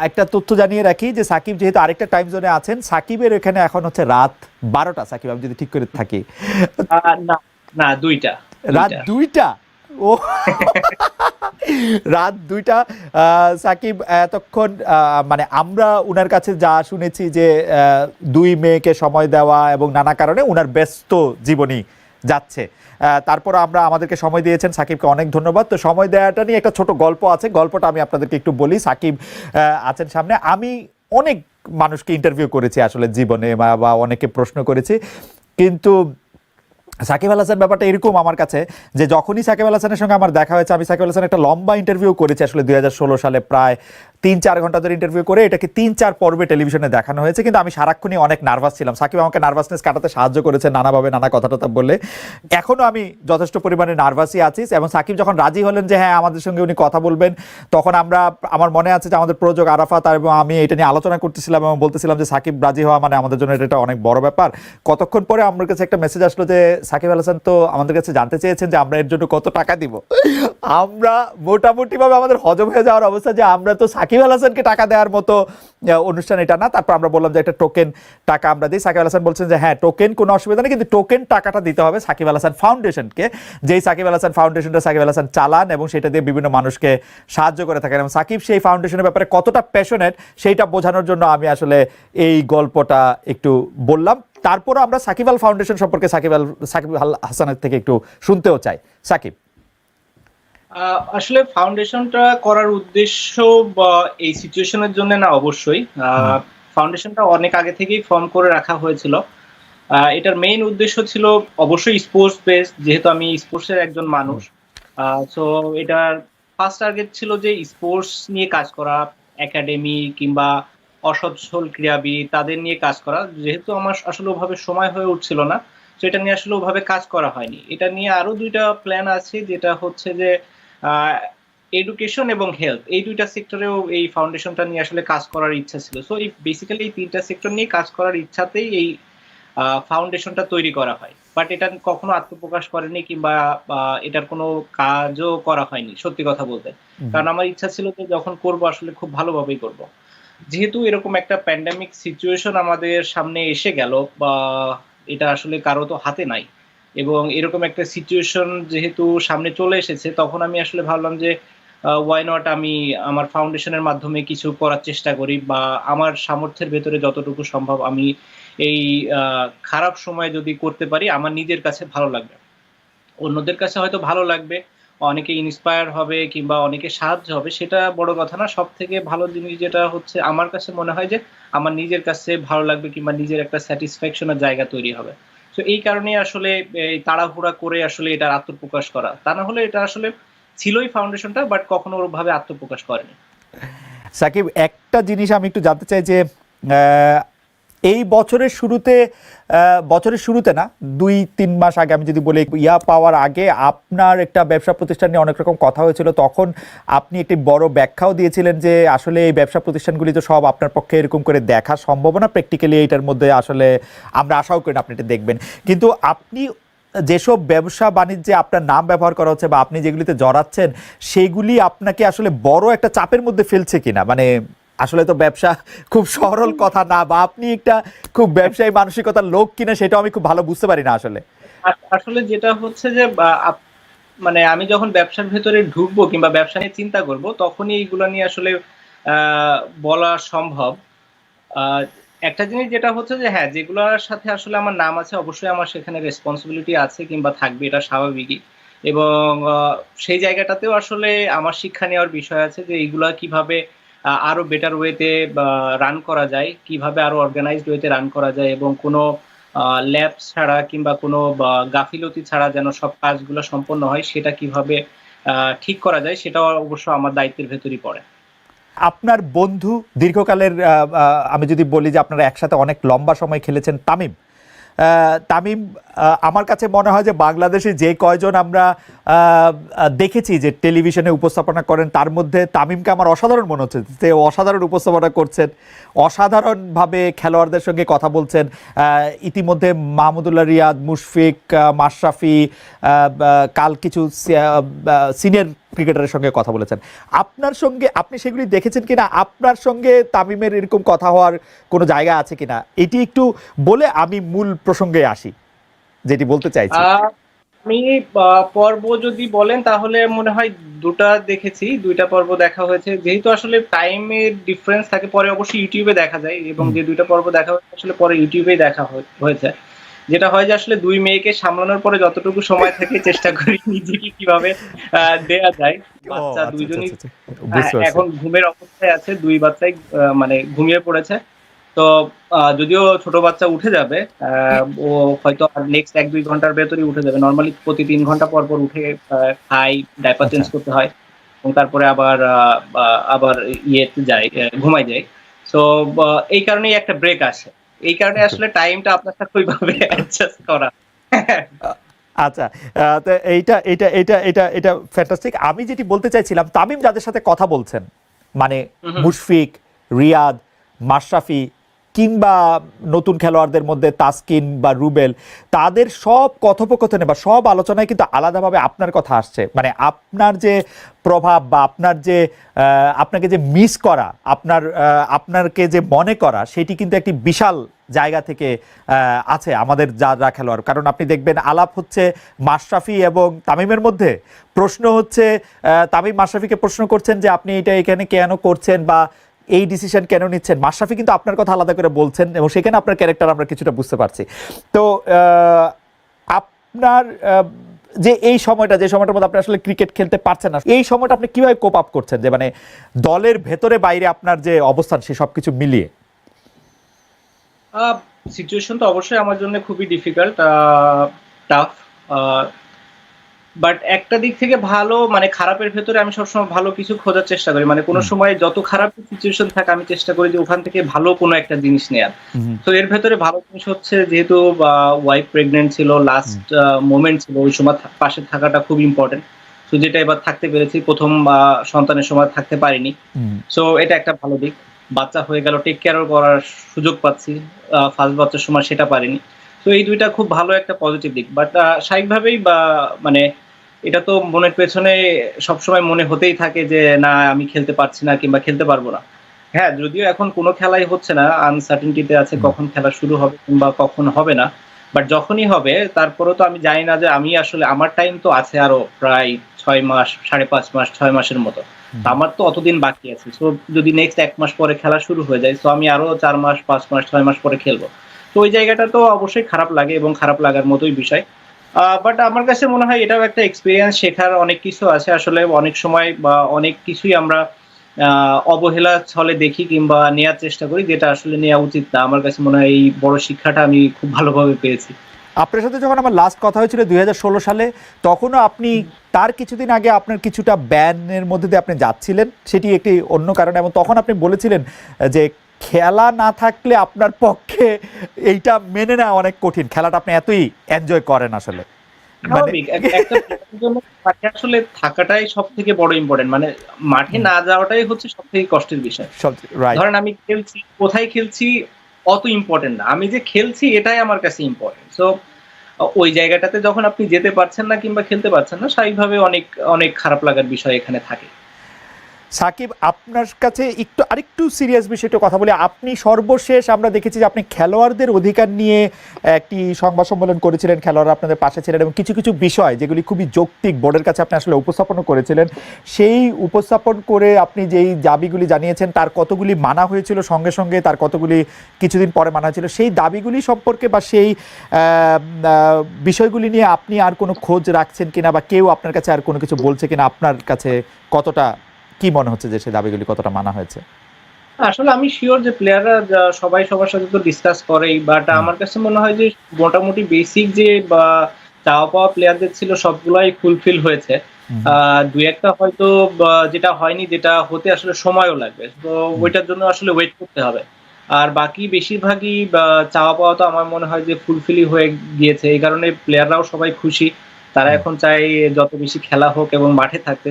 একটা তথ্য জানিয়ে রাখি যে সাকিব যেহেতু আরেকটা টাইম জোনে আছেন, সাকিবের এখানে এখন হচ্ছে রাত 12টা, সাকিব আমি যদি ঠিক করে থাকি। না না, দুইটা রাত দুইটা 2টা? ও, রাত 2টা। সাকিব এতক্ষণ মানে আমরা উনার কাছে যা শুনেছি যে দুই মেয়েকে সময় দেওয়া এবং নানা কারণে উনার ব্যস্ত জীবনী যাচ্ছে। তারপর আমরা আমাদেরকে সময় দিয়েছেন, সাকিবকে অনেক ধন্যবাদ। তো সময় দেওয়াটা নিয়ে একটা ছোট গল্প আছে, গল্পটা আমি আপনাদেরকে একটু বলি। সাকিব আছেন সামনে, আমি অনেক মানুষকে ইন্টারভিউ করেছি আসলে জীবনে, বা অনেকে প্রশ্ন করেছি, কিন্তু সাকিব আল হাসান ব্যাপারটা এরকম আমার কাছে যে যখনই সাকিব আল হাসানের সঙ্গে আমার দেখা হয়েছে, আমি সাকিব আল হাসান একটা লম্বা ইন্টারভিউ করেছি আসলে 2016 সালে, প্রায় 3-4 ঘন্টা ধরে ইন্টারভিউ করে এটাকে 3-4 পর্বে টেলিভিশনে দেখানো হয়েছে। কিন্তু আমি সারাক্ষণই অনেক নার্ভাস ছিলাম, সাকিব আমাকে নার্ভাসনেস কাটাতে সাহায্য করেছে নানাভাবে, নানা কথা টথা বলে। এখনও আমি যথেষ্ট পরিমাণে নার্ভাসই আছি। এবং সাকিব যখন রাজি হলেন যে হ্যাঁ আমাদের সঙ্গে উনি কথা বলবেন, তখন আমার মনে আছে যে আমাদের প্রযোজক আরাফাত এবং আমি এটা নিয়ে আলোচনা করতেছিলাম এবং বলতেছিলাম যে সাকিব রাজি হওয়া মানে আমাদের জন্য এটা অনেক বড় ব্যাপার। কতক্ষণ পরে আমার কাছে একটা মেসেজ আসলো যে সাকিব আল হাসান তো আমাদের কাছে জানতে চেয়েছেন যে আমরা এর জন্য কত টাকা দিব। আমরা মোটামুটিভাবে আমাদের হজম হয়ে যাওয়ার অবস্থা যে আমরা তো সাকিব আল হাসানকে টাকা দেওয়ার মতো অনুষ্ঠান এটা না। তারপর আমরা বললাম যে একটা টোকেন টাকা আমরা দিই। সাকিব আল হাসান বলছেন যে হ্যাঁ টোকেন কোনো অসুবিধা নেই, কিন্তু টোকেন টাকাটা দিতে হবে সাকিব আল হাসান ফাউন্ডেশনকে, যেই সাকিব আল হাসান ফাউন্ডেশনটা সাকিব আল হাসান চালান এবং সেটা দিয়ে বিভিন্ন মানুষকে সাহায্য করে থাকেন। এবং সাকিব সেই ফাউন্ডেশনের ব্যাপারে কতটা প্যাশনেট সেইটা বোঝানোর জন্য আমি আসলে এই গল্পটা একটু বললাম। তারপর আমরা সাকিব আল ফাউন্ডেশন সম্পর্কে সাকিব আল হাসানের থেকে একটু শুনতেও চাই। সাকিব, আসলে ফাউন্ডেশনটা করার উদ্দেশ্য বা এই সিচুয়েশনের জন্য না, অবশ্যই ফাউন্ডেশনটা অনেক আগে থেকেই ফর্ম করে রাখা হয়েছিল। এটার মেইন উদ্দেশ্য ছিল অবশ্যই স্পোর্টস বেস, যেহেতু আমি স্পোর্টসের একজন মানুষ। সো এটার ফার্স্ট টার্গেট ছিল যে স্পোর্টস নিয়ে কাজ করা, একাডেমি কিংবা অসচ্ছল ক্রীড়াবিদ তাদের নিয়ে কাজ করা। যেহেতু আমার আসলে ওভাবে সময় হয়ে উঠছিল না, তো এটা নিয়ে আসলে ওভাবে কাজ করা হয়নি। এটা নিয়ে আরো দুইটা প্ল্যান আছে, যেটা হচ্ছে যে এডুকেশন এবং হেলথ, এই দুইটা সেক্টরেও এই ফাউন্ডেশনটা নিয়ে আসলে কাজ করার ইচ্ছা ছিল। সো এই বেসিক্যালি এই তিনটা সেক্টর নিয়ে কাজ করার ইচ্ছাতেই এই ফাউন্ডেশনটা তৈরি করা হয়। বাট এটা কখনো আত্মপ্রকাশ করেনি কিংবা এটার কোনো কাজও করা হয়নি, সত্যি কথা বলতে। কারণ আমার ইচ্ছা ছিল যে যখন করব আসলে খুব ভালোভাবেই করব। যেহেতু এরকম একটা প্যান্ডেমিক সিচুয়েশন আমাদের সামনে এসে গেল, বা এটা আসলে কারো তো হাতে নাই, এবং এরকম একটা সিচুয়েশন যেহেতু সামনে চলে এসেছে, তখন আমি আসলে ভাবলাম যে ওয়াই নট আমি আমার ফাউন্ডেশনের মাধ্যমে কিছু করার চেষ্টা করি, বা আমার সামর্থ্যের ভেতরে যতটুকু সম্ভব আমি এই খারাপ সময়ে যদি করতে পারি, আমার নিজের কাছে ভালো লাগবে, অন্যদের কাছে হয়তো ভালো লাগবে, অনেকে ইন্সপায়ার হবে কিংবা অনেকে সাহায্য হবে, সেটা বড় কথা না। সব থেকে ভালো জিনিস যেটা হচ্ছে আমার কাছে মনে হয় যে আমার নিজের কাছে ভালো লাগবে কিংবা নিজের একটা স্যাটিসফ্যাকশনের জায়গা তৈরি হবে। তো এই কারণে আসলে এই তাড়াহুড়া করে আসলে এটার আত্মপ্রকাশ করা, তা না হলে এটা আসলে ছিলই ফাউন্ডেশনটা, বাট কখনো ওভাবে আত্মপ্রকাশ করেনি। সাকিব, একটা জিনিস আমি একটু জানতে চাই যে এই বছরের শুরুতে না, 2-3 মাস আগে আমি যদি বলি, পাওয়ার আগে আপনার একটা ব্যবসা প্রতিষ্ঠান নিয়ে অনেক রকম কথা হয়েছিল। তখন আপনি একটি বড় ব্যাখ্যাও দিয়েছিলেন যে আসলে এই ব্যবসা প্রতিষ্ঠানগুলি তো সব আপনার পক্ষে এরকম করে দেখা সম্ভব না, প্র্যাকটিক্যালি এইটার মধ্যে আসলে আমরা আশাও করি না আপনি এটা দেখবেন। কিন্তু আপনি যেসব ব্যবসা বাণিজ্যে আপনার নাম ব্যবহার করা হচ্ছে বা আপনি যেগুলিতে জড়াচ্ছেন, সেগুলি আপনাকে আসলে বড় একটা চাপের মধ্যে ফেলছে কিনা? মানে আসলে তো ব্যবসা খুব সরল কথা না, বা আপনি একটা খুব ব্যবসায়ী মানসিকতার লোক কিনা সেটাও আমি খুব ভালো বুঝতে পারি না আসলে। আসলে যেটা হচ্ছে যে মানে আমি যখন ব্যবসার ভেতরে ঢুকবো কিংবা ব্যবসা নিয়ে চিন্তা করব, তখনই এইগুলো নিয়ে আসলে বলা সম্ভব। আহ, একটা জিনিস যেটা হচ্ছে যে হ্যাঁ, যেগুলোর সাথে আসলে আমার নাম আছে, অবশ্যই আমার সেখানে রেসপন্সিবিলিটি আছে কিংবা থাকবে, এটা স্বাভাবিকই। এবং সেই জায়গাটাতেও আসলে আমার শিক্ষা নেওয়ার বিষয় আছে যে এইগুলা কিভাবে আরো বেটার ওয়েতে রান করা যায়, কিভাবে আরো অর্গানাইজড ওয়েতে রান করা যায়, এবং কোনো ল্যাব ছাড়া কিংবা কোনো গাফিলতি ছাড়া যেন সব কাজগুলো সম্পন্ন হয়, সেটা কিভাবে ঠিক করা যায়, সেটা অবশ্য আমার দায়িত্বের ভেতরই পড়ে। আপনার বন্ধু দীর্ঘকালের, আমি যদি বলি যে আপনারা একসাথে অনেক লম্বা সময় খেলেছেন, তামিম। তামিম আমার কাছে মনে হয় যে বাংলাদেশে যে কয়জন আমরা দেখেছি যে টেলিভিশনে উপস্থাপনা করেন, তার মধ্যে তামিমকে আমার অসাধারণ মনে হচ্ছে যে অসাধারণ উপস্থাপনা করছেন, অসাধারণভাবে খেলোয়াড়দের সঙ্গে কথা বলছেন। ইতিমধ্যে মাহমুদুল্লাহ রিয়াদ, মুশফিক, মাশরাফি, কাল কিছু সিনিয়র ক্রিকেটারের সঙ্গে কথা বলেছেন, আপনার সঙ্গে আপনি সেগুলি দেখেছেন কিনা, আপনার সঙ্গে তামিমের এরকম কথা হওয়ার কোনো জায়গা আছে কিনা, এটি একটু বলে আমি মূল প্রসঙ্গে আসি, যেটি বলতে চাইছি। আমি পর্ব যদি বলেন তাহলে মনে হয় দুটা দেখেছি, দুইটা পর্ব দেখা হয়েছে। যেহেতু আসলে টাইমের ডিফারেন্স থাকে, পরে অবশ্যই ইউটিউবে দেখা যায়, এবং যে দুইটা পর্ব দেখা হয়েছে আসলে পরে ইউটিউবেই দেখা হয়েছে। যেটা হয় যে আসলে দুই মেয়েকে সামলানোর পরে যতটুকু সময় থাকে চেষ্টা করি নিজেকে কিভাবে দেয়া যায়। বাচ্চা দুইজনই এখন ঘুমের অবস্থায় আছে, দুই বাচ্চাই মানে ঘুমিয়ে পড়েছে। তো যদিও ছোট বাচ্চা উঠে যাবে, ও হয়তো নেক্সট 1-2 ঘন্টার ভেতরেই উঠে যাবে। নরমালি প্রতি 3 ঘন্টা পর পর উঠে খাই, ডাইপার চেঞ্জ করতে হয়, এবং তারপরে আবার আবার ইয়েতে যায়, ঘুমায় যায়। সো এই কারণেই একটা ব্রেক আসে। এই কারণে আসলে টাইমটা আপনার সাথে ওইভাবে অ্যাডজাস্ট করা। আচ্ছা, তো এইটা এটা এটা এটা এটা ফ্যান্টাস্টিক। আমি যেটি বলতে চাইছিলাম, তামিম যাদের সাথে কথা বলছেন, মানে মুশফিক, রিয়াদ, মাশরাফি কিংবা নতুন খেলোয়াড়দের মধ্যে তাসকিন বা রুবেল, তাদের সব কথোপকথনে বা সব আলোচনায় কিন্তু আলাদাভাবে আপনার কথা আসছে। মানে আপনার যে প্রভাব বা আপনার যে আপনাকে যে মিস করা, আপনারকে যে মনে করা, সেটি কিন্তু একটি বিশাল জায়গা থেকে আছে আমাদের যারা খেলোয়াড়। কারণ আপনি দেখবেন আলাপ হচ্ছে মাশরাফি এবং তামিমের মধ্যে, প্রশ্ন হচ্ছে তামিম মাশরাফিকে প্রশ্ন করছেন যে আপনি এটা এখানে কেন করছেন বা এই ডিসিশন কেন নিচ্ছেন। মাশরাফি কিন্তু আপনার কথা আলাদা করে বলছেন এবং সেখানে আপনার ক্যারেক্টার আমরা কিছুটা বুঝতে পারছি। তো আপনার যে এই সময়টা, যে সময়টার মধ্যে আপনি আসলে ক্রিকেট খেলতে পারছেন না, এই সময়টা আপনি কিভাবে কোপ আপ করছেন, যে মানে দলের ভেতরে বাইরে আপনার যে অবস্থান সে সবকিছু মিলিয়ে? সিচুয়েশন তো অবশ্যই আমার জন্য খুবই ডিফিকাল্ট, টাফ, বাট একটা দিক থেকে ভালো, মানে খারাপের ভেতরে আমি সবসময় ভালো কিছু খোঁজার চেষ্টা করি। মানে কোনো সময় যত খারাপ সিচুয়েশন থাকে আমি চেষ্টা করি যে ওখান থেকে ভালো কোনো একটা জিনিস নেয়ার। তো এর ভেতরে ভালো জিনিস হচ্ছে, যেহেতু ওয়াইফ প্রেগনেন্ট ছিল, লাস্ট মোমেন্ট ছিল, ওই সময় পাশে থাকাটা খুব ইম্পর্টেন্ট। তো যেটা এবার থাকতে পেরেছি, প্রথম সন্তানের সময় থাকতে পারিনি। সো এটা একটা ভালো দিক। বাচ্চা হয়ে গেল, টেক কেয়ারও করার সুযোগ পাচ্ছি, ফার্স্ট বাচ্চার সময় সেটা পারিনি। তো এই দুইটা খুব ভালো একটা পজিটিভ দিক। বাট স্বাভাবিকভাবেই মানে এটা তো মনের পেছনে সবসময় মনে হতেই থাকে যে না আমি খেলতে পারছি না কিংবা খেলতে পারবো না। হ্যাঁ, যদিও এখন কোনো খেলাই হচ্ছে না, আনসার্টেনটিতে আছে কখন খেলা শুরু হবে কিংবা কখন হবে না। বাট যখনই হবে তারপরেও তো আমি জানি না যে আমি আসলে, আমার টাইম তো আছে আরো প্রায় 6 মাস, 5.5 মাস, 6 মাসের মতো। আমার তো অতদিন বাকি আছে। সো যদি নেক্সট 1 মাস পরে খেলা শুরু হয়ে যায়, তো আমি আরো 4 মাস, 5 মাস, 6 মাস পরে খেলবো। তো ওই জায়গাটা তো অবশ্যই খারাপ লাগে এবং খারাপ লাগার মতোই বিষয়। বাট আমার কাছে মনে হয় এটাও একটা এক্সপিরিয়েন্স, শেখার অনেক কিছু আছে। আসলে অনেক সময় বা অনেক কিছুই আমরা অবহেলা ছলে দেখি কিংবা নেওয়ার চেষ্টা করি, যেটা আসলে নেওয়া উচিত না। আমার কাছে মনে হয় এই বড় শিক্ষাটা আমি খুব ভালোভাবে পেয়েছি। আপনার সাথে যখন আমার লাস্ট কথা হয়েছিল 2016 সালে, তখনও আপনি তার কিছুদিন আগে আপনার কিছুটা ব্যানের মধ্যে দিয়ে আপনি যাচ্ছিলেন, সেটি একটি অন্য কারণে, এবং তখন আপনি বলেছিলেন যে খেলা না থাকলে আপনার পক্ষে এইটা মেনে নেওয়া অনেক কঠিন, খেলাটা আপনি এতই এনজয় করেন আসলে। স্বাভাবিক, একটা প্লেয়ারের জন্য মাঠে আসলে থাকাটাই সব থেকে বড় ইম্পর্টেন্ট। মানে মাঠে না যাওয়াটাই হচ্ছে সব থেকে কষ্টের বিষয়। ধরেন আমি খেলছি, কোথায় খেলছি অত ইম্পর্টেন্ট না, আমি যে খেলছি এটাই আমার কাছে ইম্পর্টেন্ট। সো ওই জায়গাটাতে যখন আপনি যেতে পারছেন না কিংবা খেলতে পারছেন না, স্বাভাবিকভাবে অনেক অনেক খারাপ লাগার বিষয় এখানে থাকে। সাকিব, আপনার কাছে আরেকটু সিরিয়াস বিষয়টা কথা বলি। আপনি সর্বশেষ আমরা দেখেছি যে আপনি খেলোয়াড়দের অধিকার নিয়ে একটি সংবাদ সম্মেলন করেছিলেন, খেলোয়াড়রা আপনাদের পাশে ছিলেন এবং কিছু কিছু বিষয় যেগুলি খুবই যৌক্তিক বোর্ডের কাছে আপনি আসলে উপস্থাপনও করেছিলেন। সেই উপস্থাপন করে আপনি যেই দাবিগুলি জানিয়েছেন তার কতগুলি মানা হয়েছিল সঙ্গে সঙ্গে, তার কতগুলি কিছুদিন পরে মানা হয়েছিল। সেই দাবিগুলি সম্পর্কে বা সেই বিষয়গুলি নিয়ে আপনি আর কোনো খোঁজ রাখছেন কিনা, বা কেউ আপনার কাছে আর কোনো কিছু বলছে কিনা, আপনার কাছে কতটা কি মনে হচ্ছে যে সেই দাবিগুলি কতটা মানা হয়েছে? আসলে আমি শিওর যে প্লেয়াররা সবাই সবার সাথে তো ডিসকাস করেই, বাট আমার কাছে মনে হয় যে মোটামুটি বেসিক যে বা চাওয়া পাওয়া প্লেয়ারদের ছিল সবগুলাই ফুলফিল হয়েছে। দুই একটা হয়তো যেটা হয়নি, যেটা হতে আসলে সময়ও লাগবে, তো ওইটার জন্য আসলে ওয়েট করতে হবে। আর বাকি বেশিরভাগই চাওয়া পাওয়া তো আমার মনে হয় যে ফুলফিলই হয়ে গিয়েছে। এই কারণে প্লেয়াররাও সবাই খুশি, তারা এখন চায় যত বেশি খেলা হোক এবং মাঠে থাকতে।